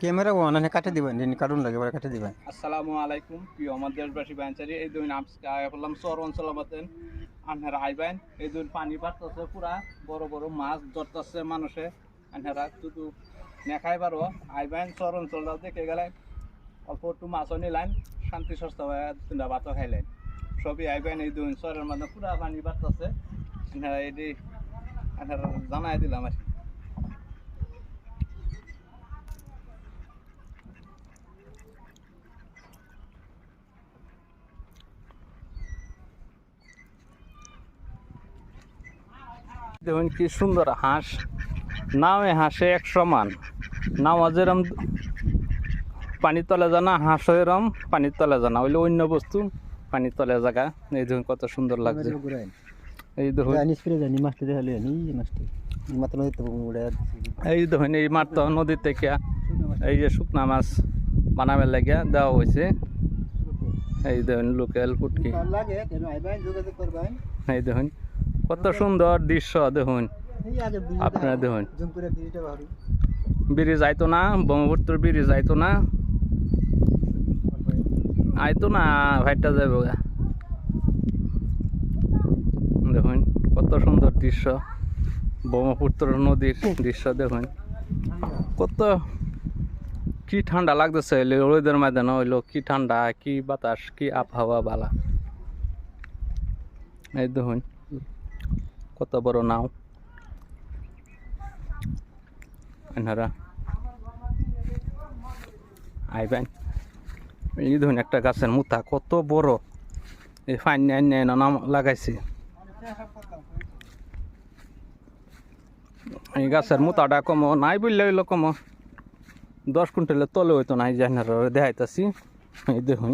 Camera ওয়ানে কাটে দিবেন, কারণ লাগে কাটে দিবেন। আসসালামু আলাইকুম প্রিয় আমার দেশবাসী বাইনচারি এই দুই আজকে বললাম শহর অঞ্চল আমাদের আনহারা আইবেন এই দুই পানি বাড়তেছে পুরা বড় বড় মাছ ধরতেছে মানুষে আনহারা শুধু নেখাই পারো আইবেন শহর অঞ্চলটা দেখে গেলেন অল্প একটু মাছও নিলেন শান্তি সস্তা হয়ে তিনটা ভাতও খাইলেন সবই আইবেন এই দুই শহরের মধ্যে পুরা পানি বাড়তেছে আনহারা এটি আনহারা জানাই দিলাম আর দেখুন কি সুন্দর হাঁস নামে হাঁসে এক সমান নাও যেরম পানির তলে জানা হাঁস এরম পানির তলে জানা হইলে অন্য বস্তু পানির তলে জায়গা এই দেখুন কত সুন্দর লাগছে এই দেখুন এই দেখুন এই মাঠ তো নদী থেকে এই যে শুকনা মাছ বানাবার লাগিয়া দেওয়া হয়েছে এই দেখুন লোকাল পুটকি এই দেখুন কত সুন্দর দৃশ্য দেখুন আপনারা দেখুন ব্রিজ আইতো না ব্রহ্মপুত্র ব্রিজ আইতো না ভাইটা যাবো দেখুন কত সুন্দর দৃশ্য ব্রহ্মপুত্র নদীর দৃশ্য দেখুন কত কি ঠান্ডা লাগতেছে রোদের ময়দানে হইলো কি ঠান্ডা কি বাতাস কি আবহাওয়া বালা এই দেখুন কত বড় নাও এনারা আইবেন এই ধরুন একটা গাছের মুথা কত বড় এই ফাইন নাম লাগাইছে এই গাছের মুথাটা কম নাই বললে হইলো কম 10 কুইন্টালের তলে হইতো নাই যে দেখাইতেছি এই দেখুন